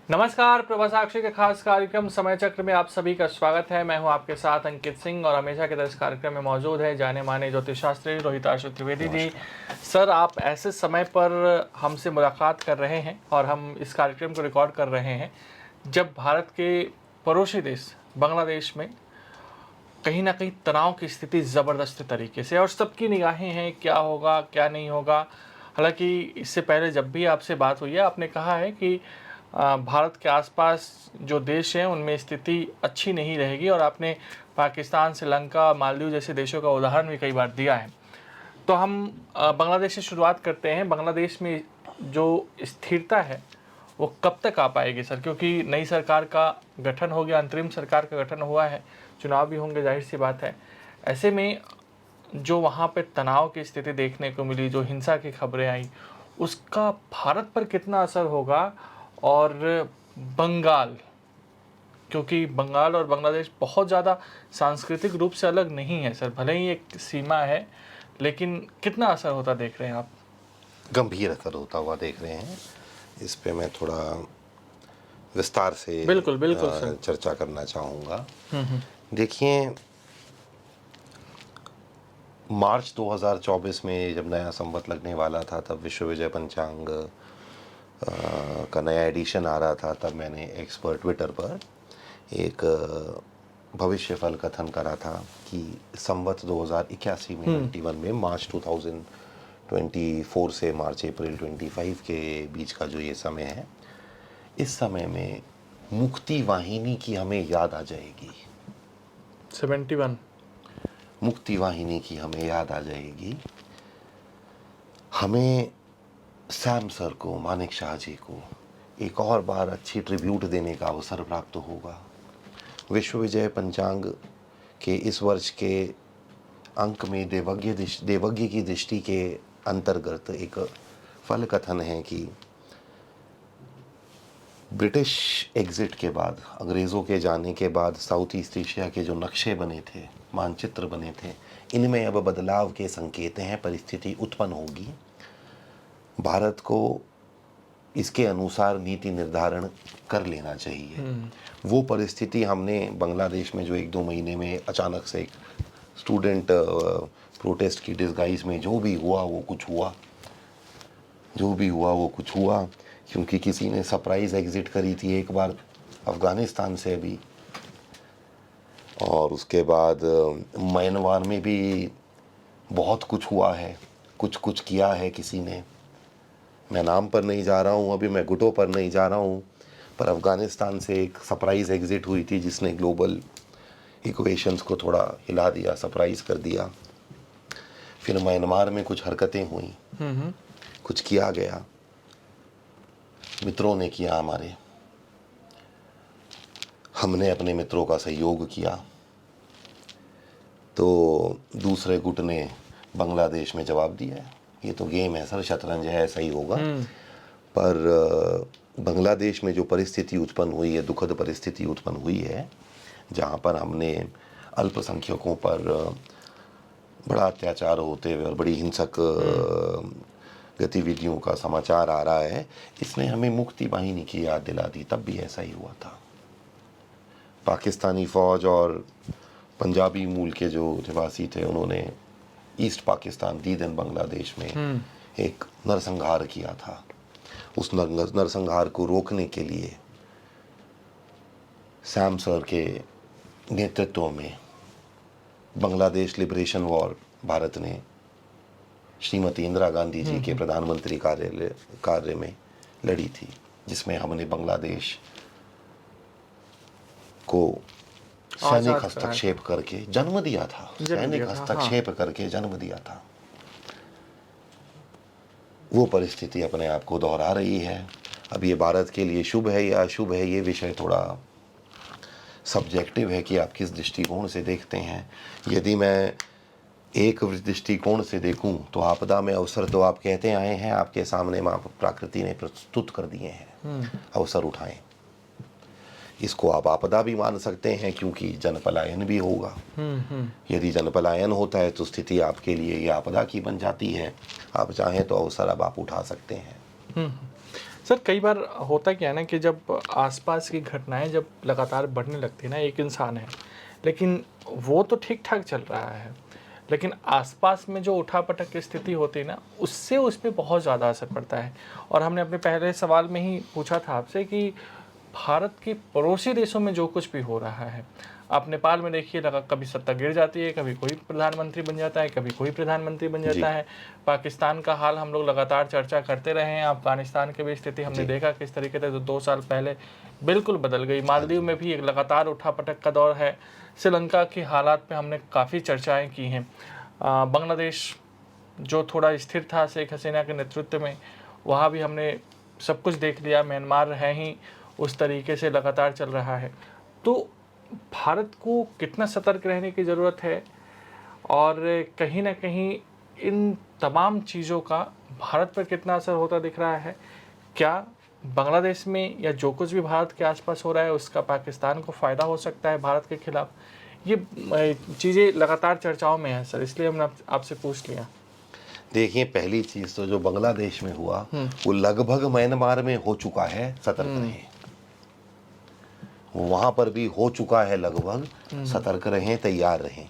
नमस्कार, प्रभा साक्षी के खास कार्यक्रम समय चक्र में आप सभी का स्वागत है। मैं हूं आपके साथ अंकित सिंह और हमेशा की तरह इस कार्यक्रम में मौजूद है जाने माने ज्योतिष शास्त्री रोहिताशु त्रिवेदी जी। सर, आप ऐसे समय पर हमसे मुलाकात कर रहे हैं और हम इस कार्यक्रम को रिकॉर्ड कर रहे हैं जब भारत के पड़ोसी देश बांग्लादेश में कहीं ना कहीं तनाव की स्थिति ज़बरदस्त तरीके से और सबकी निगाहें हैं क्या होगा क्या नहीं होगा। हालांकि इससे पहले जब भी आपसे बात हुई है आपने कहा है कि भारत के आसपास जो देश हैं उनमें स्थिति अच्छी नहीं रहेगी और आपने पाकिस्तान, श्रीलंका, मालदीव जैसे देशों का उदाहरण भी कई बार दिया है। तो हम बांग्लादेश से शुरुआत करते हैं। बांग्लादेश में जो स्थिरता है वो कब तक आ पाएगी सर? क्योंकि नई सरकार का गठन हो गया, अंतरिम सरकार का गठन हुआ है, चुनाव भी होंगे, जाहिर सी बात है। ऐसे में जो वहाँ पे तनाव की स्थिति देखने को मिली, जो हिंसा की खबरें आई, उसका भारत पर कितना असर होगा? और बंगाल, क्योंकि बंगाल और बांग्लादेश बहुत ज़्यादा सांस्कृतिक रूप से अलग नहीं है सर, भले ही एक सीमा है, लेकिन कितना असर होता देख रहे हैं आप? गंभीर असर होता हुआ देख रहे हैं। इस पे मैं थोड़ा विस्तार से बिल्कुल बिल्कुल सर। चर्चा करना चाहूँगा। देखिए, मार्च 2024 में जब नया संवत लगने वाला था तब विश्व विजय पंचांग का नया एडिशन आ रहा था। तब मैंने एक्स पर ट्विटर पर एक भविष्य फल कथन करा था कि संवत 2081 में 91 में मार्च 2024 से मार्च अप्रैल 25 के बीच का जो ये समय है, इस समय में मुक्ति वाहिनी की हमें याद आ जाएगी। 71 मुक्ति वाहिनी की हमें याद आ जाएगी। हमें सैम सर को, मानिक शाह जी को एक और बार अच्छी ट्रिब्यूट देने का अवसर प्राप्त होगा। विश्व विजय पंचांग के इस वर्ष के अंक में देवज्ञ की दृष्टि के अंतर्गत एक फल कथन है कि ब्रिटिश एग्जिट के बाद, अंग्रेज़ों के जाने के बाद साउथ ईस्ट एशिया के जो नक्शे बने थे, मानचित्र बने थे, इनमें अब बदलाव के संकेत हैं। परिस्थिति उत्पन्न होगी। भारत को इसके अनुसार नीति निर्धारण कर लेना चाहिए। वो परिस्थिति हमने बांग्लादेश में जो 1-2 महीने में अचानक से एक स्टूडेंट प्रोटेस्ट की डिस्गाइज में जो भी हुआ वो कुछ हुआ, क्योंकि किसी ने सरप्राइज एग्जिट करी थी एक बार अफ़गानिस्तान से अभी, और उसके बाद म्यांमार में भी बहुत कुछ हुआ है, कुछ किया है किसी ने। मैं नाम पर नहीं जा रहा हूँ, अभी मैं गुटों पर नहीं जा रहा हूँ, पर अफ़गानिस्तान से एक सरप्राइज एग्जिट हुई थी जिसने ग्लोबल इक्वेशंस को थोड़ा हिला दिया, सरप्राइज कर दिया। फिर म्यांमार में कुछ हरकतें हुई, कुछ किया गया, मित्रों ने किया हमारे, हमने अपने मित्रों का सहयोग किया, तो दूसरे गुट ने बांग्लादेश में जवाब दिया है। ये तो गेम है सर, शतरंज है, ऐसा ही होगा। पर बांग्लादेश में जो परिस्थिति उत्पन्न हुई है, दुखद परिस्थिति उत्पन्न हुई है, जहाँ पर हमने अल्पसंख्यकों पर बड़ा अत्याचार होते हुए और बड़ी हिंसक गतिविधियों का समाचार आ रहा है, इसने हमें मुक्ति वाहिनी की याद दिला दी। तब भी ऐसा ही हुआ था। पाकिस्तानी फ़ौज और पंजाबी मूल के जो निवासी थे, उन्होंने ईस्ट पाकिस्तान, दीदन बांग्लादेश में एक नरसंहार किया था। उस नरसंहार को रोकने के लिए सैम सर के नेतृत्व में बांग्लादेश लिबरेशन वॉर भारत ने श्रीमती इंदिरा गांधी जी के प्रधानमंत्री कार्य में लड़ी थी, जिसमें हमने बांग्लादेश को सैनिक हस्तक्षेप करके जन्म दिया था। सैनिक हस्तक्षेप करके जन्म दिया था। वो परिस्थिति अपने आप को दोहरा रही है। अब ये भारत के लिए शुभ है या अशुभ है, ये विषय थोड़ा सब्जेक्टिव है कि आप किस दृष्टिकोण से देखते हैं। यदि मैं एक दृष्टिकोण से देखूं तो आपदा में अवसर तो आप कहते आए हैं, आपके सामने माँ प्रकृति ने प्रस्तुत कर दिए हैं। अवसर उठाएं। इसको आप आपदा भी मान सकते हैं, क्योंकि जनपलायन भी होगा। यदि जनपलायन होता है तो स्थिति आपके लिए ये आपदा की बन जाती है। आप चाहें तो अवसर अब आप उठा सकते हैं। सर कई बार होता क्या है ना कि जब आसपास की घटनाएं जब लगातार बढ़ने लगती है ना, एक इंसान है लेकिन वो तो ठीक ठाक चल रहा है, लेकिन आसपास में जो उठापटक की स्थिति होती है ना, उससे उस पर बहुत ज़्यादा असर पड़ता है। और हमने अपने पहले सवाल में ही पूछा था आपसे कि भारत के पड़ोसी देशों में जो कुछ भी हो रहा है, आप नेपाल में देखिए, लगा कभी सत्ता गिर जाती है, कभी कोई प्रधानमंत्री बन जाता है, कभी कोई प्रधानमंत्री बन जी। जाता है। पाकिस्तान का हाल हम लोग लगातार चर्चा करते रहे हैं। अफगानिस्तान की भी स्थिति हमने जी। देखा किस तरीके से 2 साल पहले बिल्कुल बदल गई। मालदीव में भी एक लगातार उठापटक का दौर है। श्रीलंका की हालात पे हमने काफ़ी चर्चाएं की हैं। बांग्लादेश जो थोड़ा स्थिर था शेख हसीना के नेतृत्व में, वहाँ भी हमने सब कुछ देख लिया। म्यांमार है ही उस तरीके से लगातार चल रहा है। तो भारत को कितना सतर्क रहने की ज़रूरत है, और कहीं ना कहीं इन तमाम चीज़ों का भारत पर कितना असर होता दिख रहा है? क्या बांग्लादेश में या जो कुछ भी भारत के आसपास हो रहा है उसका पाकिस्तान को फ़ायदा हो सकता है भारत के खिलाफ? ये चीज़ें लगातार चर्चाओं में हैं सर, इसलिए हमने आपसे पूछ लिया। देखिए, पहली चीज़ तो जो बांग्लादेश में हुआ वो लगभग म्यांमार में हो चुका है, सतर्क रहें। वहाँ पर भी हो चुका है लगभग, सतर्क रहें, तैयार रहें।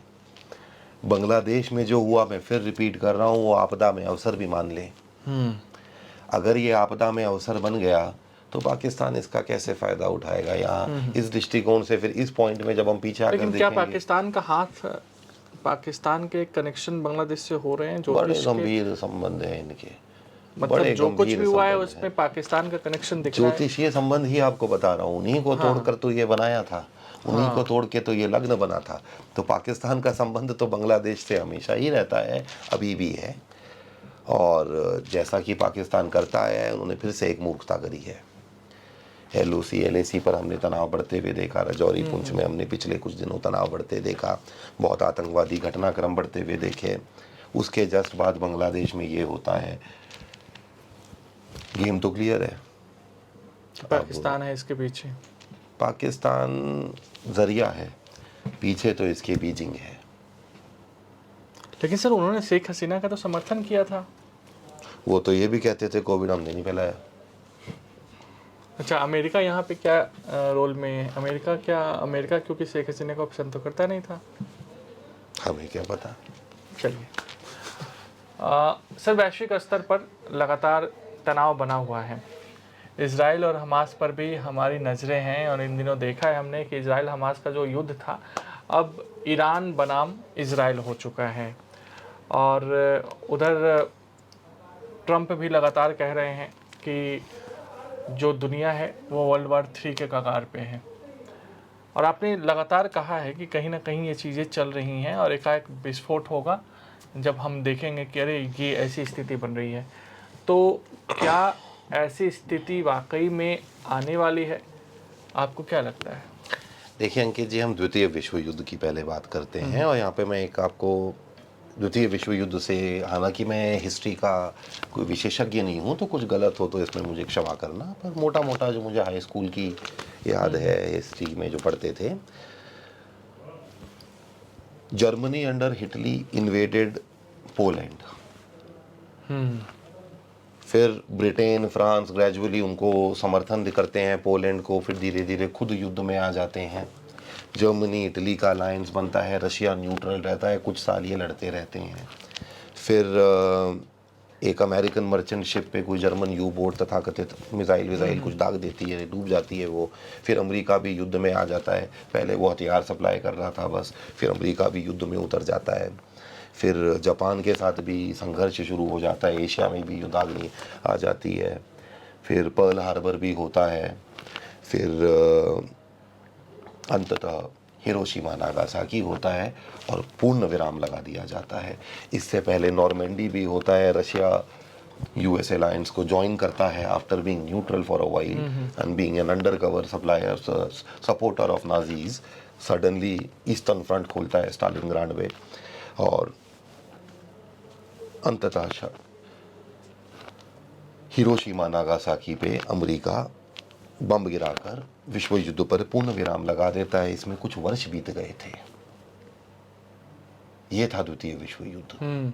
बांग्लादेश में जो हुआ, मैं फिर रिपीट कर रहा हूँ, वो आपदा में अवसर भी मान लें। अगर ये आपदा में अवसर बन गया तो पाकिस्तान इसका कैसे फ़ायदा उठाएगा? यहाँ इस दृष्टिकोण से फिर इस पॉइंट में जब हम पीछे आकर लेकिन क्या देखेंगे, पाकिस्तान का हाथ, पाकिस्तान के कनेक्शन बांग्लादेश से हो रहे हैं? बड़े ज्योतिष के गंभीर संबंध हैं इनके, मतलब बड़े जो कुछ गंभीर भी हुआ है संबंध हैं। उसमें पाकिस्तान का कनेक्शन दिख रहा है। ज्योतिषीय संबंध ही आपको बता रहा हूँ, उन्हीं को तोड़कर तो ये बनाया था, उन्हीं को तोड़ के तो ये लग्न बना था। तो पाकिस्तान का संबंध तो बांग्लादेश से हमेशा ही रहता है, अभी भी है। और जैसा कि पाकिस्तान करता है, उन्होंने फिर से एक मूर्खता करी है। LOC LAC पर हमने तनाव बढ़ते हुए देखा, राजौरी पुंछ में हमने पिछले कुछ दिनों तनाव बढ़ते देखा, बहुत आतंकवादी घटनाक्रम बढ़ते हुए देखे। उसके जस्ट बाद बांग्लादेश में ये होता है। गेम तो क्लियर है, पाकिस्तान है इसके पीछे। पाकिस्तान जरिया है, पीछे तो इसके बीजिंग है। लेकिन सर उन्होंने शेख हसीना का तो समर्थन किया था। वो तो ये भी कहते थे कोविड हमने नहीं फैलाया। अच्छा, अमेरिका यहाँ पे क्या रोल में है? अमेरिका क्योंकि शेख हसीना को पसंद तो करता नहीं था। हमें क्या पता। चलिए, सर वैश्विक स्तर पर लगातार तनाव बना हुआ है। इजराइल और हमास पर भी हमारी नज़रें हैं, और इन दिनों देखा है हमने कि इजराइल हमास का जो युद्ध था अब ईरान बनाम इजराइल हो चुका है। और उधर ट्रंप भी लगातार कह रहे हैं कि जो दुनिया है वो World War III के कगार पे है। और आपने लगातार कहा है कि कहीं ना कहीं ये चीज़ें चल रही हैं और एकाएक विस्फोट होगा जब हम देखेंगे कि अरे ये ऐसी स्थिति बन रही है। तो क्या ऐसी स्थिति वाकई में आने वाली है? आपको क्या लगता है? देखिए अंकित जी, हम द्वितीय विश्व युद्ध की पहले बात करते हैं, और यहाँ पे मैं एक आपको द्वितीय विश्व युद्ध से, हालांकि मैं हिस्ट्री का कोई विशेषज्ञ नहीं हूँ, तो कुछ गलत हो तो इसमें मुझे क्षमा करना, पर मोटा मोटा जो मुझे हाई स्कूल की याद है हिस्ट्री में जो पढ़ते थे, जर्मनी अंडर हिटली इन्वेडेड पोलैंड, फिर ब्रिटेन फ्रांस ग्रेजुअली उनको समर्थन करते हैं पोलैंड को, फिर धीरे धीरे खुद युद्ध में आ जाते हैं। जर्मनी इटली का अलायंस बनता है, रशिया न्यूट्रल रहता है, कुछ साल ये लड़ते रहते हैं। फिर एक अमेरिकन मर्चेंट शिप पे कोई जर्मन यू बोट तथाकथित मिसाइल कुछ दाग देती है, डूब जाती है वो। फिर अमेरिका भी युद्ध में आ जाता है, पहले वो हथियार सप्लाई कर रहा था बस, फिर अमेरिका भी युद्ध में उतर जाता है। फिर जापान के साथ भी संघर्ष शुरू हो जाता है, एशिया में भी युद्धाग्नि आ जाती है। फिर पर्ल हार्बर भी होता है। फिर अंततः हिरोशिमा नागासाकी होता है और पूर्ण विराम लगा दिया जाता है। इससे पहले नॉर्मेंडी भी होता है, रशिया US अलायंस को ज्वाइन करता है after being neutral for a while and being an undercover supplier supporter of Nazis. Suddenly eastern front खोलता है स्टालिनग्राड में, और अंततः हिरोशिमा नागासाकी पे अमेरिका बम गिराकर विश्व युद्ध पर पूर्ण विराम लगा देता है। इसमें कुछ वर्ष बीत गए थे। ये था द्वितीय विश्व युद्ध।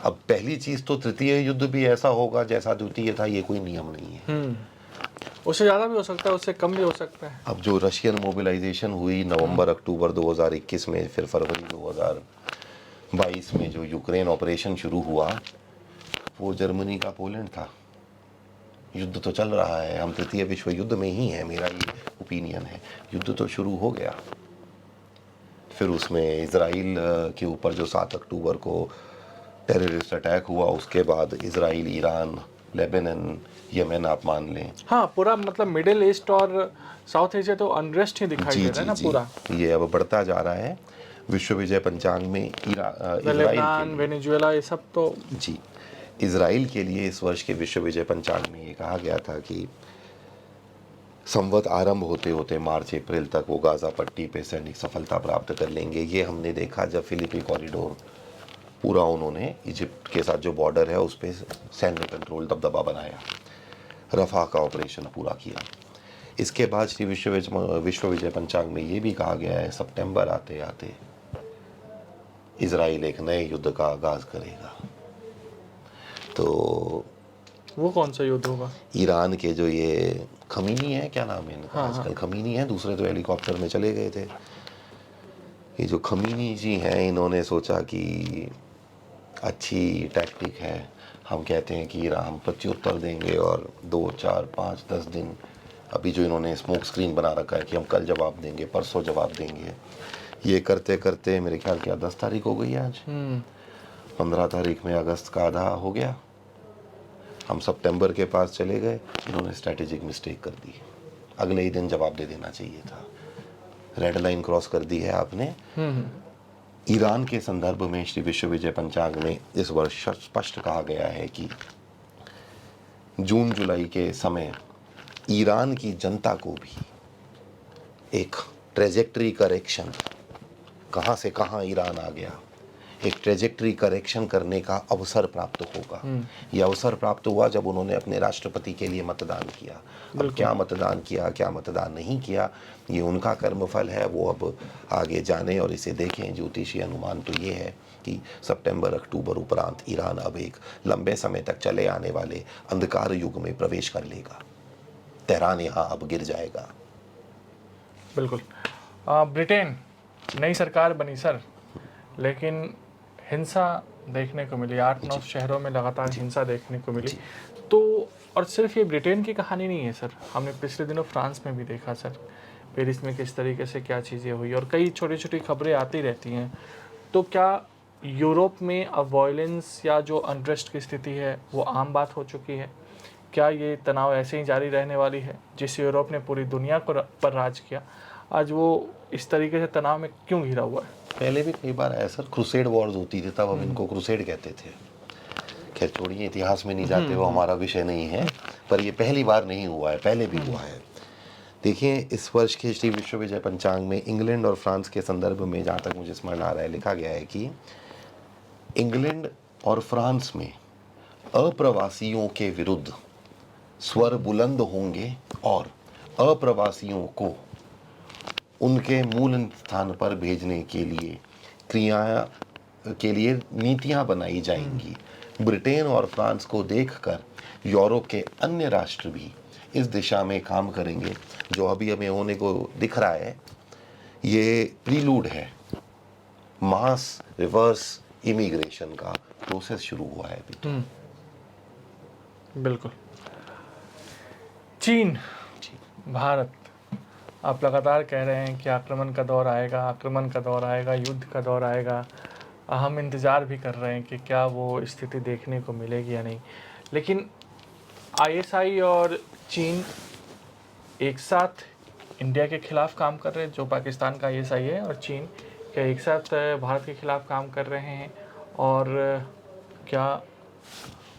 अब पहली चीज तो तृतीय युद्ध भी ऐसा होगा जैसा द्वितीय था, ये कोई नियम नहीं है। उससे ज़्यादा भी हो सकता है, उससे कम भी हो सकता है। अब जो रशियन मोबिलाइजेशन हुई नवंबर अक्टूबर 2021 में, फिर फरवरी 2022 में जो यूक्रेन ऑपरेशन शुरू हुआ, वो जर्मनी का पोलैंड था। युद्ध तो चल रहा है, हम तृतीय विश्व युद्ध में ही हैं, मेरा ये ओपिनियन है। युद्ध तो शुरू हो गया। फिर उसमें इजराइल के ऊपर जो 7 अक्टूबर को टेररिस्ट अटैक हुआ, उसके बाद इजराइल, ईरान, लेबनान, यमन आप मान लें। हाँ, पूरा मतलब मिडिल ईस्ट और साउथ एशिया तो अनरेस्ट ही दिखाई दे रहा है ना पूरा। ये अब बढ़ता जा रहा है। विश्व विजय पंचांग में इजराइल के लेबनान, लिए, वेनेजुएला, ये सब तो जी, इजराइल के लिए इस वर्ष के विश्व विजय पंचांग में ये कहा गया था कि संवत आरंभ होते होते मार्च अप्रैल तक वो गाजा पट्टी पे सैनिक सफलता प्राप्त कर लेंगे। ये हमने देखा जब फिलिपी कॉरिडोर पूरा उन्होंने इजिप्ट के साथ जो बॉर्डर है उस पर सैन्य कंट्रोल दबदबा बनाया, रफा का ऑपरेशन पूरा किया। इसके बाद श्री विश्व विजय पंचांग में ये भी कहा गया है सितंबर आते आते इजराइल एक नए युद्ध का आगाज करेगा। तो वो कौन सा युद्ध होगा? ईरान के जो ये खमीनी है, क्या नाम है इनका, आजकल खमीनी है, दूसरे तो हेलीकॉप्टर में चले गए थे। ये जो खमीनी जी हैं, इन्होंने सोचा कि अच्छी टैक्टिक है, हम कहते हैं कि हम प्रत्युत्तर देंगे और 2, 4, 5, 10 दिन, अभी जो इन्होंने स्मोक स्क्रीन बना रखा है कि हम कल जवाब देंगे, परसों जवाब देंगे, ये करते करते मेरे ख्याल क्या 10 तारीख हो गई आज, 15 तारीख में अगस्त का आधा हो गया, हम सितंबर के पास चले गए। इन्होंने स्ट्रैटेजिक मिस्टेक कर दी, अगले ही दिन जवाब दे देना चाहिए था। रेड लाइन क्रॉस कर दी है आपने। ईरान के संदर्भ में श्री विश्व विजय पंचांग में इस वर्ष स्पष्ट कहा गया है कि जून जुलाई के समय ईरान की जनता को भी एक ट्रेजेक्टरी करेक्शन, कहाँ से कहाँ ईरान आ गया, एक ट्रेजेक्टरी करेक्शन करने का अवसर प्राप्त होगा। यह अवसर प्राप्त हुआ जब उन्होंने अपने राष्ट्रपति के लिए मतदान किया। अब क्या मतदान किया, क्या मतदान नहीं किया, ये उनका कर्मफल है, वो अब आगे जाने और इसे देखें। ज्योतिषीय अनुमान तो ये है कि सितंबर अक्टूबर उपरांत ईरान अब एक लंबे समय तक चले आने वाले अंधकार युग में प्रवेश कर लेगा। तेहरान यहाँ अब गिर जाएगा। बिल्कुल। ब्रिटेन नई सरकार बनी सर, लेकिन हिंसा देखने को मिली, 8-9 शहरों में लगातार हिंसा देखने को मिली। तो और सिर्फ ये ब्रिटेन की कहानी नहीं है सर, हमने पिछले दिनों फ्रांस में भी देखा सर, पेरिस में किस तरीके से क्या चीज़ें हुई, और कई छोटी छोटी खबरें आती रहती हैं। तो क्या यूरोप में अब वायलेंस या जो अनरेस्ट की स्थिति है वो आम बात हो चुकी है? क्या ये तनाव ऐसे ही जारी रहने वाली है? जिस यूरोप ने पूरी दुनिया को पर राज किया, आज वो इस तरीके से तनाव में क्यों घिरा हुआ है? पहले भी कई बार ऐसा क्रूसेड वॉर्स होती थी, तब हम इनको क्रूसेड कहते थे। खैर छोड़िए, इतिहास में नहीं जाते, वो हमारा विषय नहीं है। पर ये पहली बार नहीं हुआ है, पहले भी हुआ है। देखिए, इस वर्ष के श्री विश्व विजय पंचांग में इंग्लैंड और फ्रांस के संदर्भ में, जहाँ तक मुझे स्मरण आ रहा है, लिखा गया है कि इंग्लैंड और फ्रांस में अप्रवासियों के विरुद्ध स्वर बुलंद होंगे और अप्रवासियों को उनके मूल स्थान पर भेजने के लिए नीतियां बनाई जाएंगी। ब्रिटेन और फ्रांस को देखकर यूरोप के अन्य राष्ट्र भी इस दिशा में काम करेंगे। जो अभी हमें होने को दिख रहा है, ये प्रीलूड है, मास रिवर्स इमिग्रेशन का प्रोसेस शुरू हुआ है अभी तो। बिल्कुल। चीन, भारत, आप लगातार कह रहे हैं कि आक्रमण का दौर आएगा, आक्रमण का दौर आएगा, युद्ध का दौर आएगा। हम इंतज़ार भी कर रहे हैं कि क्या वो स्थिति देखने को मिलेगी या नहीं। लेकिन आईएसआई और चीन एक साथ इंडिया के खिलाफ काम कर रहे हैं, जो पाकिस्तान का आईएसआई है, और चीन क्या एक साथ भारत के खिलाफ काम कर रहे हैं, और क्या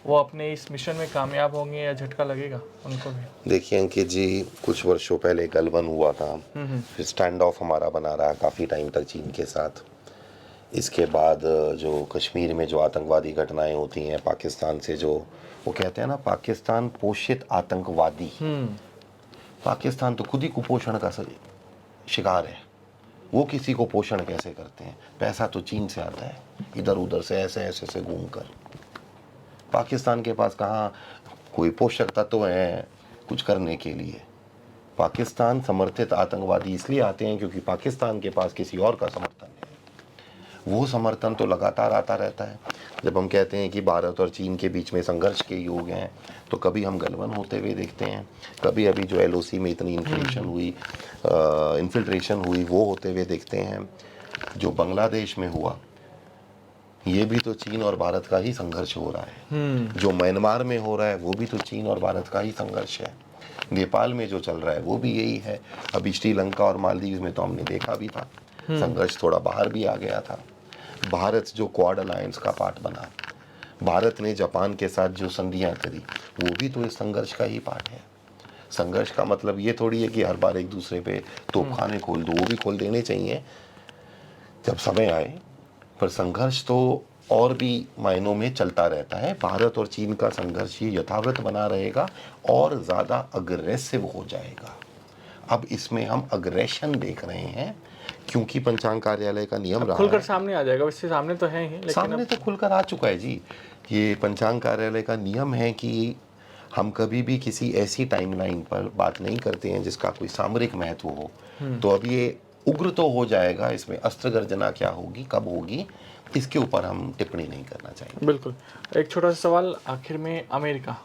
वो अपने इस मिशन में कामयाब होंगे या झटका लगेगा उनको भी? देखिए अंकित जी, कुछ वर्षों पहले गलवान हुआ था, फिर स्टैंड ऑफ हमारा बना रहा काफ़ी टाइम तक चीन के साथ। इसके बाद जो कश्मीर में जो आतंकवादी घटनाएं होती हैं पाकिस्तान से, जो वो कहते हैं ना, पाकिस्तान पोषित आतंकवादी। पाकिस्तान तो खुद ही कुपोषण का शिकार है। वो किसी को पोषण कैसे करते हैं? पैसा तो चीन से आता है, इधर उधर से ऐसे ऐसे से घूम कर। पाकिस्तान के पास कहाँ कोई पोषक तत्व हैं कुछ करने के लिए। पाकिस्तान समर्थित आतंकवादी इसलिए आते हैं क्योंकि पाकिस्तान के पास किसी और का समर्थन है। वो समर्थन तो लगातार आता रहता है। जब हम कहते हैं कि भारत और चीन के बीच में संघर्ष के योग हैं, तो कभी हम गलवान होते हुए देखते हैं, कभी अभी जो LOC में इतनी इन्फिल्ट्रेशन हुई वो होते हुए देखते हैं। जो बांग्लादेश में हुआ ये भी तो चीन और भारत का ही संघर्ष हो रहा है। जो म्यांमार में हो रहा है वो भी तो चीन और भारत का ही संघर्ष है। नेपाल में जो चल रहा है वो भी यही है। अभी श्रीलंका और मालदीव में तो हमने देखा भी था, संघर्ष थोड़ा बाहर भी आ गया था। भारत जो क्वाड अलायंस का पार्ट बना, भारत ने जापान के साथ जो संधियां करी, वो भी तो इस संघर्ष का ही पार्ट है। संघर्ष का मतलब ये थोड़ी है कि हर बार एक दूसरे पे तोपखाने खोल दो, वो भी खोल देने चाहिए जब समय आए। पर संघर्ष तो और भी मायनों में चलता रहता है। भारत और चीन का संघर्ष ये यथावत बना रहेगा और ज़्यादा अग्रेसिव हो जाएगा। अब इसमें हम अग्रेशन देख रहे हैं क्योंकि पंचांग कार्यालय का नियम रहा खुलकर है। सामने आ जाएगा, वैसे सामने तो है ही, लेकिन सामने तो खुलकर आ चुका है जी। ये पंचांग कार्यालय का नियम है कि हम कभी भी किसी ऐसी टाइमलाइन पर बात नहीं करते हैं जिसका कोई सामरिक महत्व हो। तो अब ये उग्र तो हो जाएगा, इसमें अस्त्र गर्जना क्या होगी, कब होगी, इसके ऊपर हम टिप्पणी नहीं करना चाहेंगे। बिल्कुल। एक छोटा सा सवाल, आखिर में अमेरिका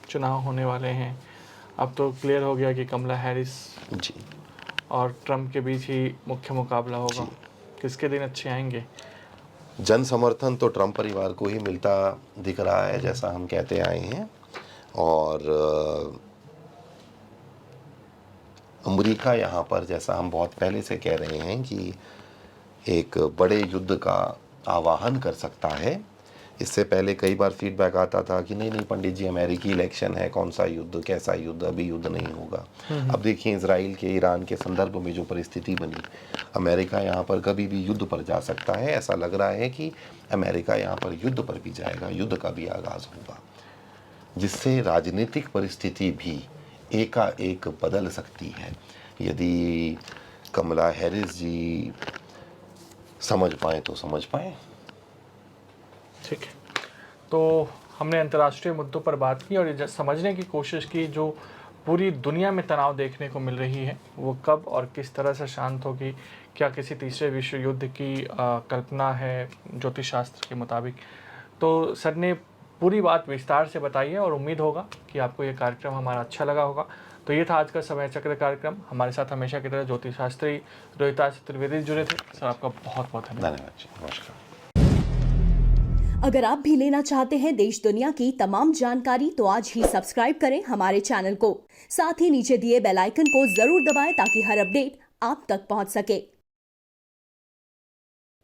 चुनाव होने वाले हैं, अब तो क्लियर हो गया कि कमला हैरिस जी और ट्रंप के बीच ही मुख्य मुकाबला होगा। किसके दिन अच्छे आएंगे? जन समर्थन तो ट्रंप परिवार को ही मिलता दिख रहा है, जैसा हम कहते आए हैं। और अमेरिका यहाँ पर, जैसा हम बहुत पहले से कह रहे हैं, कि एक बड़े युद्ध का आवाहन कर सकता है। इससे पहले कई बार फीडबैक आता था कि नहीं पंडित जी, अमेरिकी इलेक्शन है, कौन सा युद्ध, कैसा युद्ध, अभी युद्ध नहीं होगा। अब देखिए इजराइल के ईरान के संदर्भ में जो परिस्थिति बनी, अमेरिका यहाँ पर कभी भी युद्ध पर जा सकता है। ऐसा लग रहा है कि अमेरिका यहाँ पर युद्ध पर भी जाएगा, युद्ध का भी आगाज़ होगा, जिससे राजनीतिक परिस्थिति भी एकाएक बदल सकती है यदि कमला हैरिस जी समझ पाए तो समझ पाए। ठीक है, तो हमने अंतर्राष्ट्रीय मुद्दों पर बात की और ये समझने की कोशिश की जो पूरी दुनिया में तनाव देखने को मिल रही है वो कब और किस तरह से शांत होगी। क्या किसी तीसरे विश्व युद्ध की कल्पना है ज्योतिष शास्त्र के मुताबिक? तो सर ने पूरी बात विस्तार से बताई है और उम्मीद होगा कि आपको ये कार्यक्रम हमारा अच्छा लगा होगा। तो ये था आज का समय चक्र कार्यक्रम। हमारे साथ हमेशा की तरह ज्योतिष शास्त्री रोहिताश त्रिवेदी जुड़े थे। सर आपका बहुत बहुत धन्यवाद। नमस्कार। अगर आप भी लेना चाहते हैं देश दुनिया की तमाम जानकारी तो आज ही सब्सक्राइब करें हमारे चैनल को। साथ ही नीचे दिए बेल आइकन को जरूर दबाएं ताकि हर अपडेट आप तक पहुंच सके।